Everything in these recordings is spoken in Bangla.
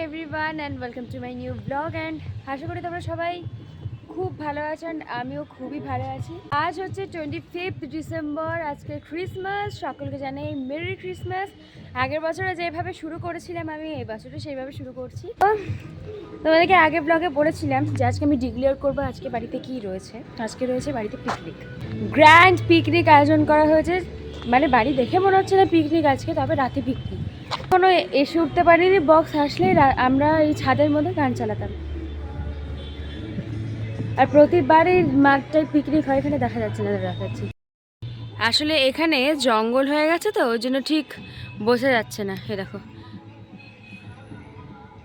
Everyone and welcome to my new blog and আশা করি তোমরা সবাই খুব ভালো আছেন। আমিও খুবই ভালো আছি। আজ হচ্ছে 25 ডিসেম্বর, আজকে ক্রিসমাস। সকলকে জানাই মেরি ক্রিসমাস। আগের বছরে যেভাবে শুরু করেছিলাম আমি এই বছরে সেইভাবে শুরু করছি। তোমাদেরকে আগের ব্লগে বলেছিলাম যে আজকে আমি ডিক্লেয়ার করবো আজকে বাড়িতে কি রয়েছে। আজকে রয়েছে বাড়িতে পিকনিক, গ্র্যান্ড পিকনিক আয়োজন করা হয়েছে। মানে বাড়ি দেখে মনে হচ্ছে না পিকনিক আজকে, তবে রাতে পিকনিক। কোনো এসে উঠতে পারিনি, বক্স আসলেই আমরা এই ছাদের মধ্যে গান চালাতাম। আর প্রতিবারই মাঠটায় পিকনিক হয়, এখানে দেখা যাচ্ছে না, দেখাচ্ছি। আসলে এখানে জঙ্গল হয়ে গেছে তো ওই জন্য ঠিক বোঝা যাচ্ছে না। এ দেখো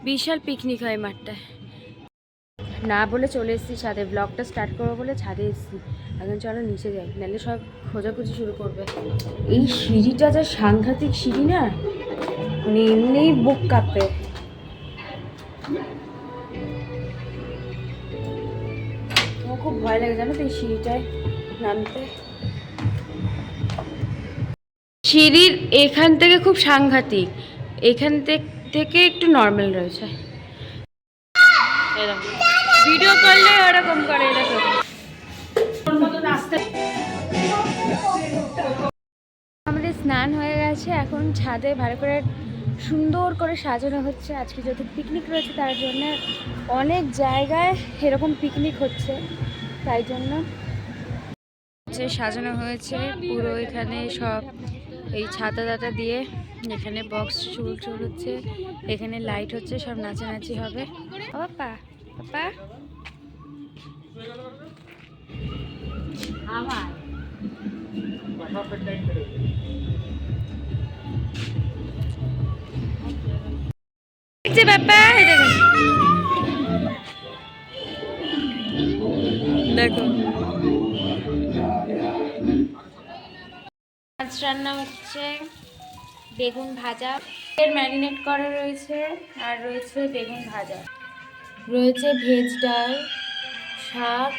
বিশাল পিকনিক হয় মাঠটায়। না বলে চলে এসেছি ছাদে, ব্লগটা স্টার্ট করবো বলে ছাদে এসেছি। এখন চলো নিচে যাই, নাহলে সব খোঁজাখুঁজি শুরু করবে। এই সিঁড়িটা যা সাংঘাতিক সিঁড়ি না, মানে এমনি বুক কাঁপে। আমার খুব ভয় লাগে জানো তো এই সিঁড়িটায় নামতে। সিঁড়ির এখান থেকে খুব সাংঘাতিক, এখান থেকে একটু নর্মাল রয়েছে। ভিডিও করলে ওরকম করে দেখো। আমাদের স্নান হয়ে গেছে, এখন ছাদে ভালো করে সুন্দর করে সাজানো হচ্ছে। আজকে যেহেতু পিকনিক রয়েছে তার জন্য অনেক জায়গায় এরকম পিকনিক হচ্ছে, তাই জন্য সাজানো হয়েছে পুরো। এখানে সব এই ছাতা টাতা দিয়ে এখানে বক্স চুল হচ্ছে, এখানে লাইট হচ্ছে, সব নাচানাচি হবে। ও পাপা পাপা আমার বাবা দেখো মাছ রান্না হচ্ছে, বেগুন ভাজা এর ম্যারিনেট করা রয়েছে, আর রয়েছে বেগুন ভাজা, রয়েছে ভেজ ডাল, শাক,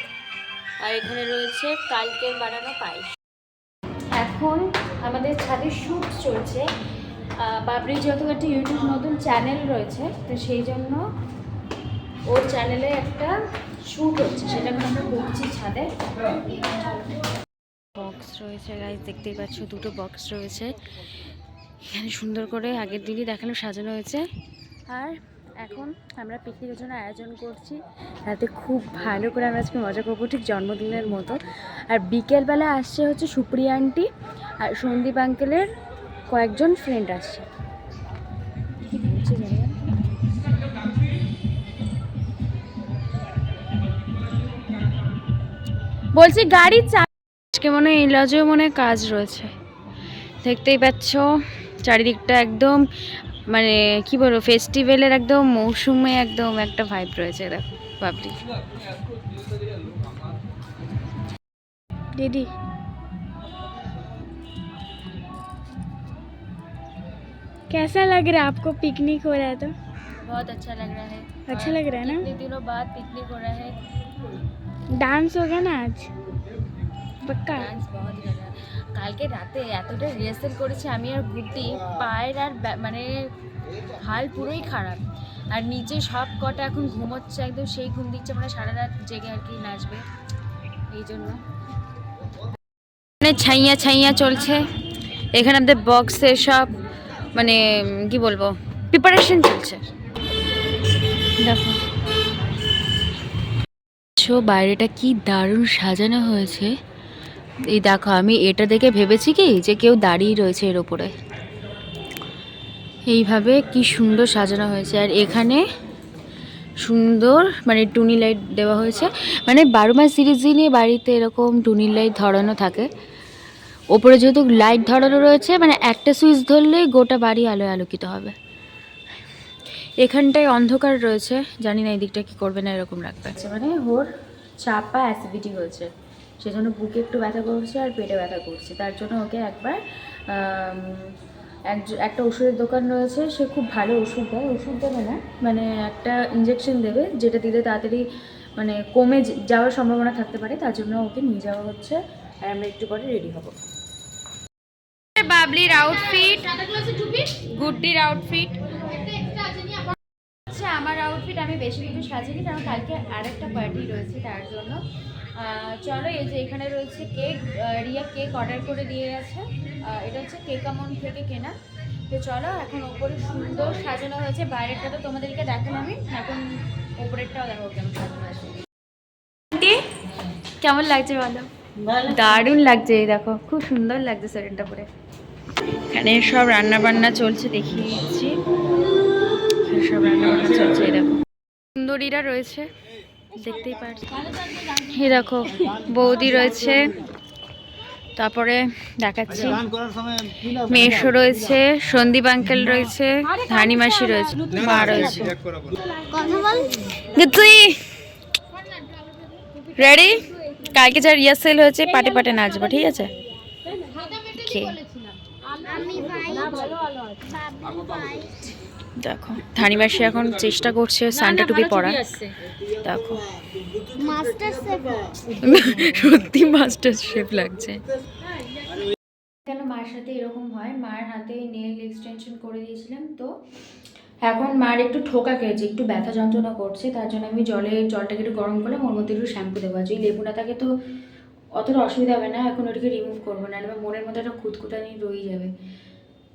আর এখানে রয়েছে কালকের বানানো পায়েস। এখন আমাদের ছাদে শ্যুট চলছে। বাবরি যেহেতু একটা ইউটিউব নতুন চ্যানেল রয়েছে, তো সেই জন্য ওর চ্যানেলে একটা শ্যুট হচ্ছে, সেটা আমরা করছি ছাদে। বক্স রয়েছে গাইস, দেখতেই পাচ্ছ দুটো বক্স রয়েছে এখানে, সুন্দর করে আগের দিনই দেখানো সাজানো হয়েছে। আর এখন আমরা পিকনিকের জন্য আয়োজন করছি, রাতে খুব ভালো করে আমরা আজকে মজা করবো, ঠিক জন্মদিনের মতো। আর বিকেলবেলা আসছে হচ্ছে সুপ্রিয়া আন্টি আর সন্দীপ আঙ্কেলের কয়েকজন ফ্রেন্ড আসছে। বলছি গাড়ি আজকে মনে হয় এই লজেও মনে হয় কাজ রয়েছে, দেখতেই পাচ্ছ চারিদিকটা একদম মানে কি বলবো ফেস্টিভ্যালের একদম মৌসুমে একদম একটা ভাইব রয়েছে। দেখো বাবলি दीदी कैसा लग रहा है आपको? पिकनिक हो रहा है तो बहुत अच्छा लग रहा है। अच्छा लग रहा है ना? इतने दिनों बाद पिकनिक हो रहा है। डांस होगा ना आज पक्का? डांस बहुत कर रहा है। কালকে রাতে এতটা রিহার্সাল করেছি আমি আর গুড্ডি, পায়ের আর মানে হাল পুরোই খারাপ। আর নিচে সব কটা এখন ঘুমোচ্ছে, একদম সেই ঘুম দিচ্ছে, মানে সারা রাত জেগে আর কি নাচবে, এই জন্য ছাইয়া ছাইয়া চলছে এখানে। আমাদের বক্সে সব মানে কি বলবো প্রিপারেশন চলছে। দেখো বাইরেটা কি দারুণ সাজানো হয়েছে। এই দেখো আমি এটা দেখে ভেবেছি কি যে কেউ দাঁড়িয়ে রয়েছে এর ওপরে, এইভাবে কি সুন্দর সাজানো হয়েছে। আর এখানে সুন্দর মানে টুনি লাইট দেওয়া হয়েছে, মানে 12 মাস সিরিজ নিয়ে বাড়িতে এরকম টুনি লাইট ধরানো থাকে। ওপরে যেহেতু লাইট ধরানো রয়েছে, মানে একটা সুইচ ধরলেই গোটা বাড়ি আলোয় আলোকিত হবে। এখানটায় অন্ধকার রয়েছে, জানি না এই দিকটা কী করবে না, এরকম রাখবে। মানে ওর চাপা অ্যাসিডিটি হয়েছে, সেজন্য বুকে একটু ব্যথা করছে আর পেটে ব্যথা করছে। তার জন্য ওকে একবার একটা ওষুধের দোকান রয়েছে, সে খুব ভালো ওষুধ দেয়, ওষুধ দেবে না মানে একটা ইঞ্জেকশন দেবে, যেটা দিলে তাড়াতাড়ি মানে কমে যাওয়ার সম্ভাবনা থাকতে পারে। তার জন্য ওকে নিয়ে যাওয়া হচ্ছে, আর আমরা একটু পরে রেডি হব। বাবলির আউটফিট, গুড্ডির আউটফিট, কমপ্লিট, আমি বেশি কিছু সাজিনি কারণ কালকে আরেকটা পার্টি রয়েছে তার জন্য। চলো, এই যে এখানে রয়েছে কেক, রিয়া কেক অর্ডার করে দিয়ে গেছে, এটা হচ্ছে কেক আমন থেকে কেনা। তো চলো, এখন ওপরে সুন্দর সাজানো হয়েছে, বাইরেরটা তো তোমাদেরকে দেখালাম আমি, এখন ওপরেরটাও দেখো কেমন সাজানো হয়েছে। কেমন লাগছে বলো? দারুণ লাগছে, এই দেখো খুব সুন্দর লাগছে শাড়িটা পরে। এখানে সব রান্না বান্না চলছে, দেখিয়ে দিচ্ছি, সব রান্না বান্না চলছে। এই দেখো সুন্দরীরা রয়েছে, দেখতেই পাচ্ছি। এই দেখো বৌদি রয়েছে, তারপরে দেখাচ্ছি মেশো রয়েছে, সন্দীপ আঙ্কেল রয়েছে, ধানি মাসি রয়েছে, মা রয়েছে। তুই রেডি? কালকে যা রিহার্সেল হয়েছে পাটে পাটে নাচবো, ঠিক আছে? দেখো ধানি মাসি এখন চেষ্টা করছে সান্টা টুপি পরা। দেখো সত্যি মাস্টার শেফ লাগছে। কেন মার সাথে এরকম হয়, মার হাতে নেল এক্সটেনশন করে দিয়েছিলাম, তো এখন মার একটু ঠোকা খেয়েছে, একটু ব্যথা যন্ত্রণা করছে, তার জন্য আমি জলটাকে একটু গরম করলাম, ওর মধ্যে একটু শ্যাম্পু দেবো। যদি লেবু না থাকে তো অতটা অসুবিধা হবে না, এখন ওটাকে রিমুভ করবো না, এবার মনের মধ্যে একটা খুঁতখুঁটানি রয়ে যাবে,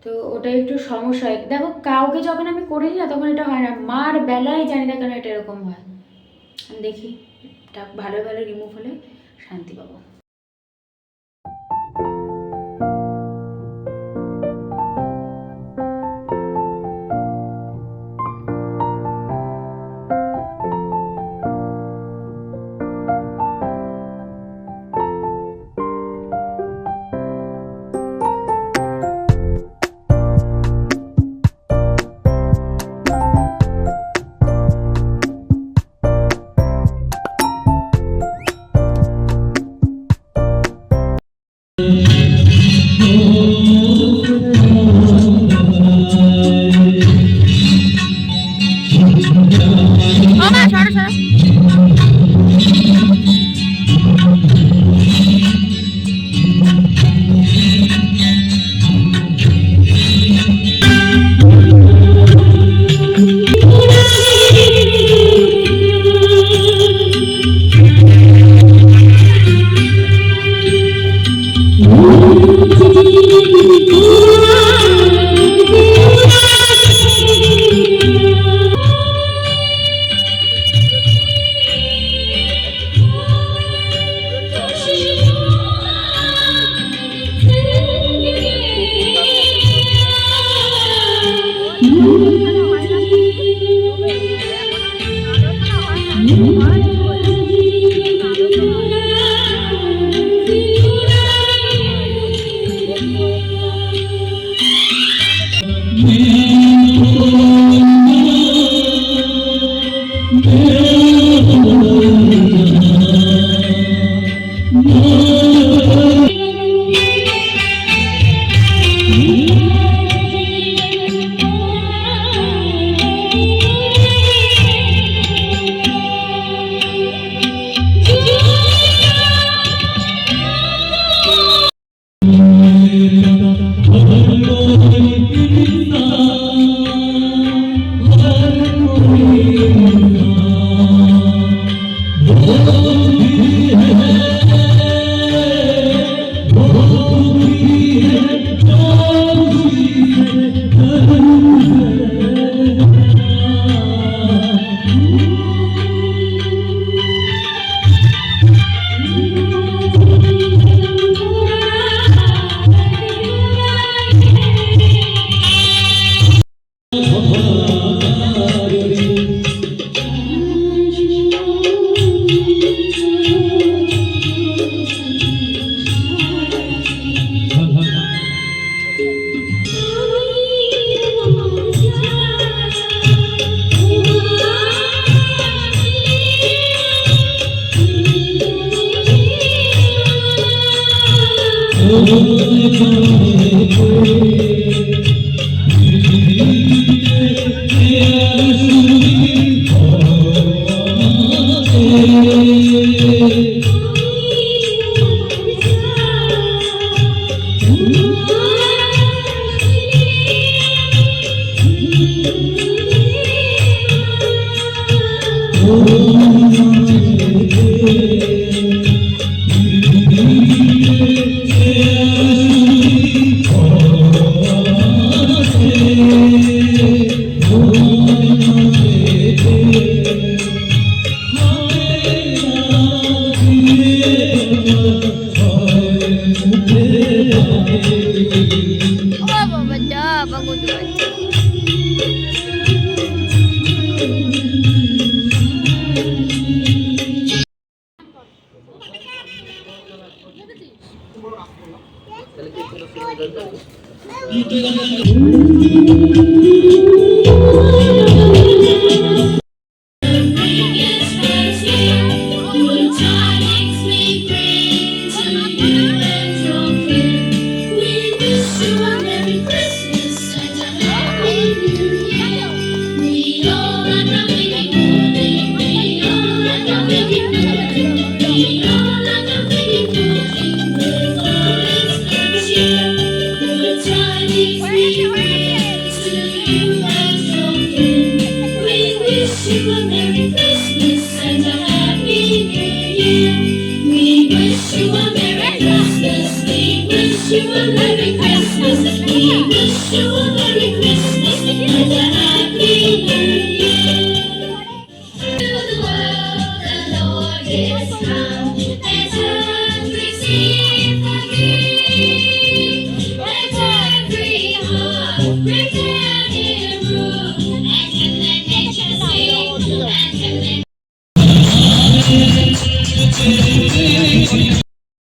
তো ওটা একটু সমস্যা হয়। দেখো কাউকে যখন আমি করে দিই না তখন এটা হয় না, মার বেলায় জানি না কেন এটা এরকম হয়। দেখি এটা ভালো ভালো রিমুভ হলে শান্তি পাবো।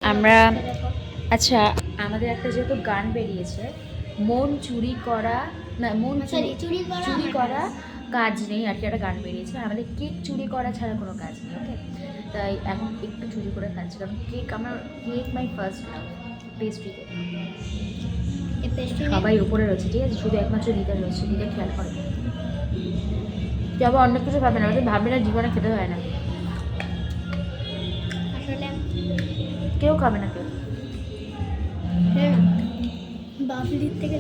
আমরা আচ্ছা আমাদের একটা যেহেতু গান বেরিয়েছে মন চুরি করা না মন চুরি করা কাজ নেই আর কি একটা গান বেরিয়েছে আর আমাদের কেক চুরি করা ছাড়া কোনো কাজ নেই ওকে তাই এখন একটু চুরি করে খাচ্ছি কারণ কেক আমার cake my first love pastry cake সবাই উপরে রয়েছে ঠিক আছে শুধু একমাত্র দিদা রয়েছে দিদা খেয়াল করে যাবো অন্য কিছু ভাবে না ভাববে না জীবনে খেতে হয় না কেউ খাবে না কেউ বাবলির থেকে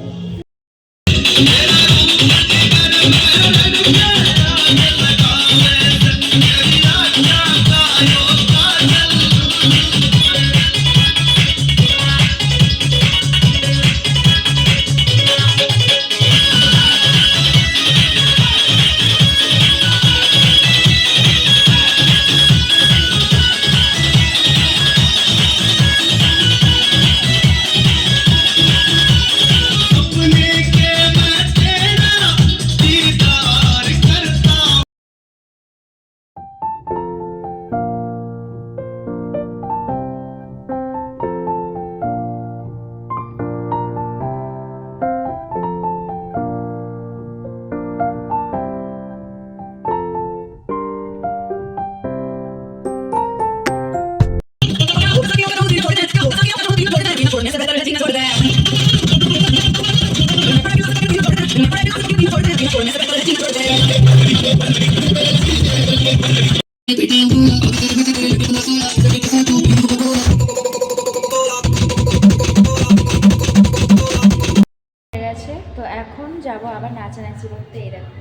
তো এখন যাব আবার নাচানাচি করতে এরকম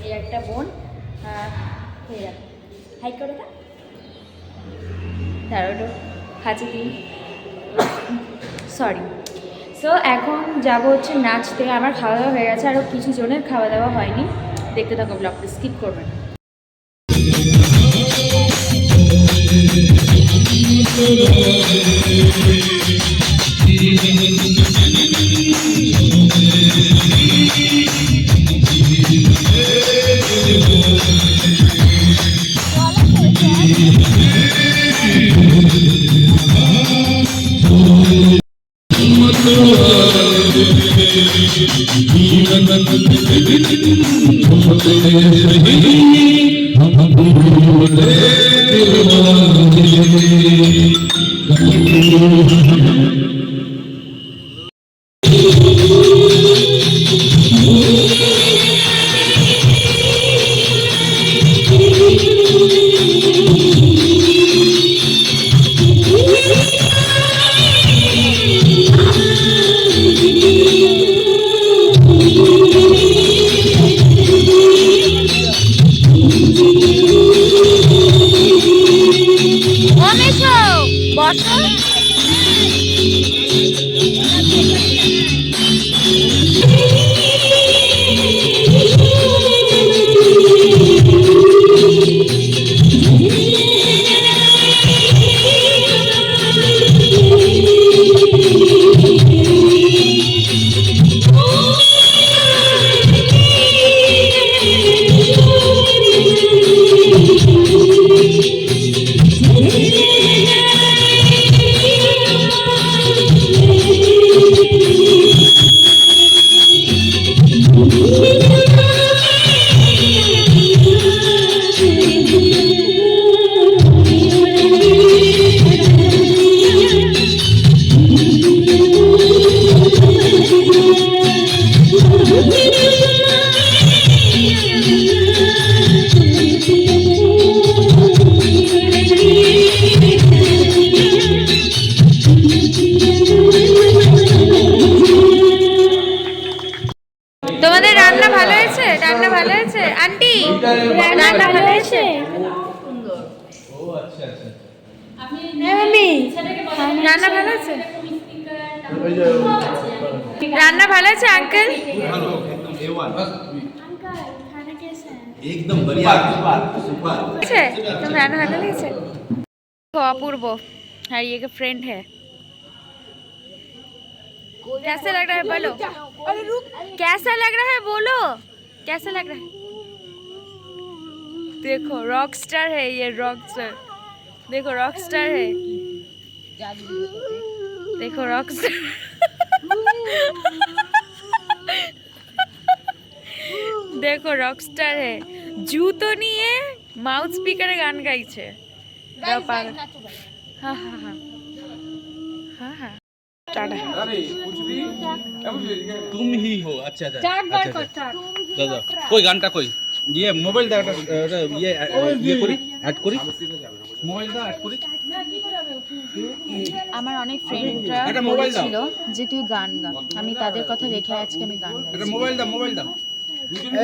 এই একটা বোন এরকম হাই করে তারও হাঁচি দিন সরি সো এখন যাব হচ্ছে নাচতে আমার খাওয়া দাওয়া হয়ে গেছে আরও কিছু জনের খাওয়া দাওয়া হয়নি দেখতে থাকো ব্লগটা স্কিপ করবেন তোমাদের রান্না ভালো হয়েছে? রান্না ভালো হয়েছে আন্টি? রান্না ভালো হয়েছে? রান্না ভালো আছে? রান্না ভালো আছে আঙ্কেল? एकदम बढ़िया सुपर আছে তোমার রান্না ভালো লেগেছে? अपूर्व और ये का फ्रेंड है। कैसा लग रहा है बोलो? कैसा लग रहा है बोलो? कैसा लग रहा है? देखो रॉक स्टार है ये, रॉक स्टार। देखो रॉक स्टार है, देखो रॉक स्टार। देखो रॉक स्टार है, जूतो নিয়ে মাউথ স্পিকারে গান গাইছে। দাও পাগল। হ্যাঁ হ্যাঁ হ্যাঁ হ্যাঁ হ্যাঁ टाटा। अरे कुछ भी तुम ही हो। अच्छा दादा कोई गानটা কই ये मोबाइल दा ये করি ऐड করি মোবাইল দা ऐड করি। আমার অনেক ফ্রেন্ডরা বলেছিল যে তুই গান গা, আমি তাদের কথা রেখে আজকে আমি গান গাইছি। এটা মোবাইল দা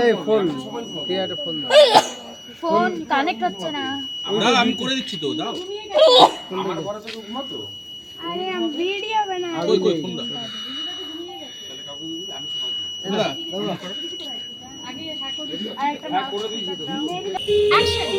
এই ফোন কে আর ফোন দাও। ফোন কানেক্ট হচ্ছে না। দাও আমি করে দিচ্ছি তো দাও। আমার বড় থেকে ঘুমা তো আরে আমি ভিডিও বানাই। কই ফোন দাও দাদা আগে আরেকটা করে দিচ্ছি তো। অ্যাকশন।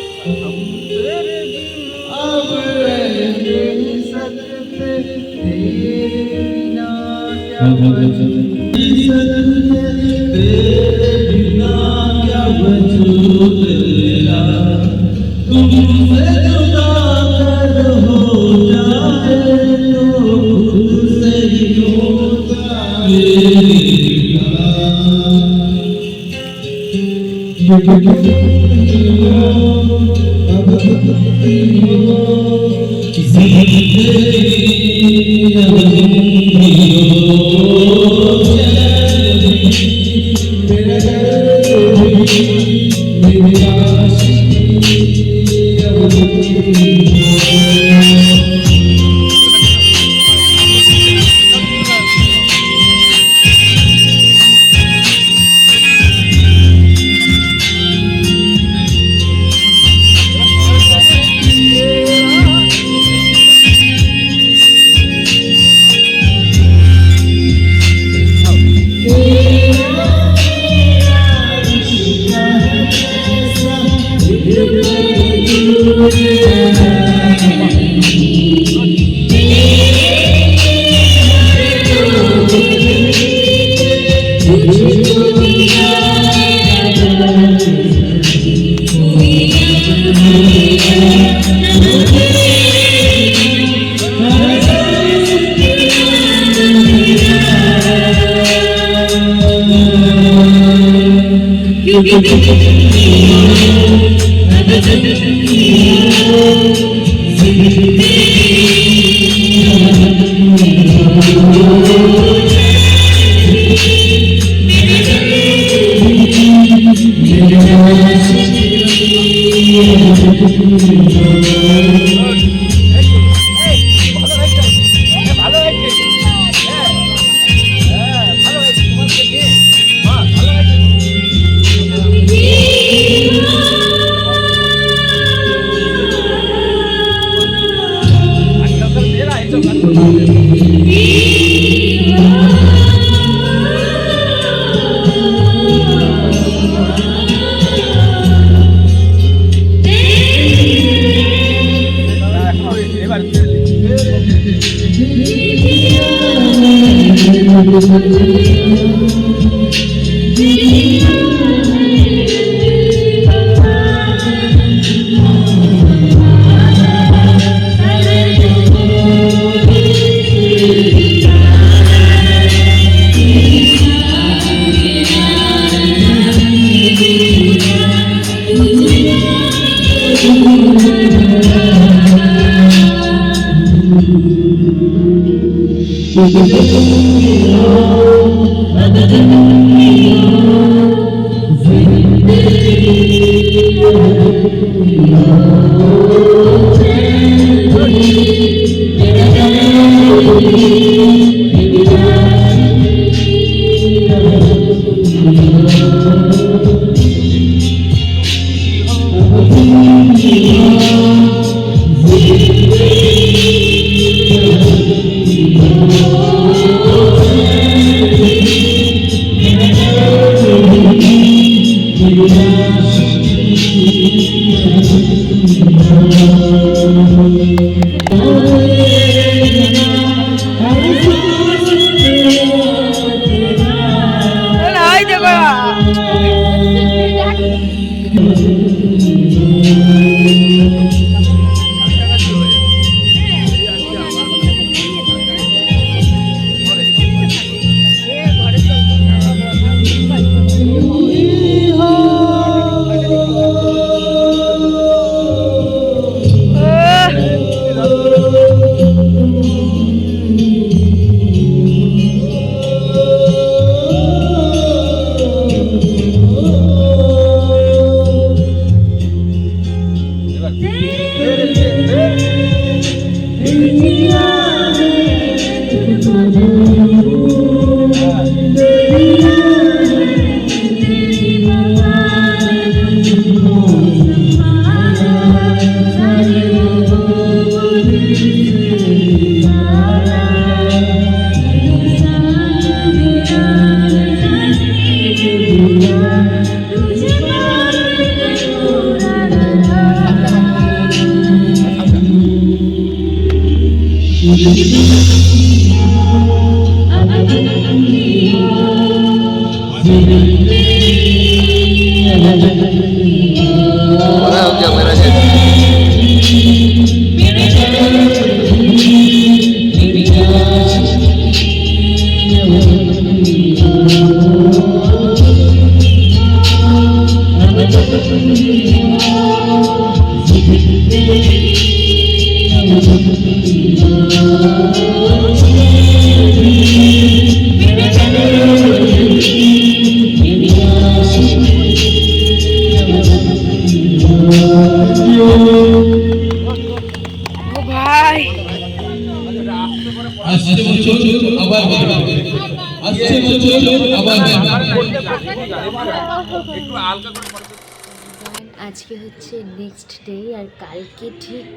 আজকে হচ্ছে নেক্সট ডে আর কালকে ঠিক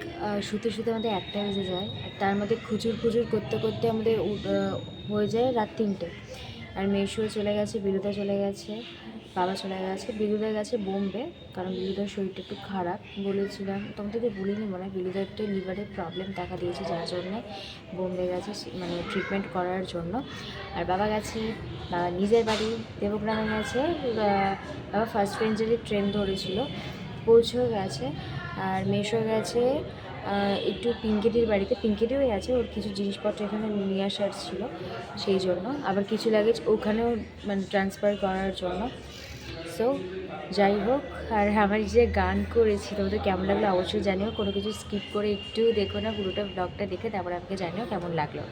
শুতে শুতে আমাদের 1টা বেজে যায় আর তার মধ্যে খুচুর করতে করতে আমাদের হয়ে যায় রাত 3টে। আর মেশো চলে গেছে, বিলুদা চলে গেছে, বাবা চলে গেছে, বিলুদা গেছে বোম্বে, কারণ বিলুদার শরীরটা একটু খারাপ। বলেছিলাম তোমাদেরকে বলিনি মনে হয়, বিলুদার একটা লিভারের প্রবলেম দেখা দিয়েছে যার জন্যে বোম্বে গেছে মানে ট্রিটমেন্ট করার জন্য। আর বাবা গেছে বাবা নিজের বাড়ি দেবগ্রামে গেছে। বাবা ফার্স্ট পেঞ্জারি ট্রেন ধরেছিল, পৌঁছেও গেছে। আর মেশো গেছে একটু পিঙ্কিটির বাড়িতে, পিঙ্কিটিও গেছে, ওর কিছু জিনিসপত্র এখানে নিয়ে আসার ছিল সেই জন্য, আবার কিছু লাগেজ ওখানেও মানে ট্রান্সফার করার জন্য। সো যাই হোক, আর আমার যে গান করেছি তোমাদের কেমন লাগলো অবশ্যই জানিও, কোনো কিছু স্কিপ করে একটু দেখো না, পুরোটা ব্লগটা দেখে তারপরে আমাকে জানিও কেমন লাগলো।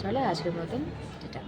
চলো আজকের মতন এটা।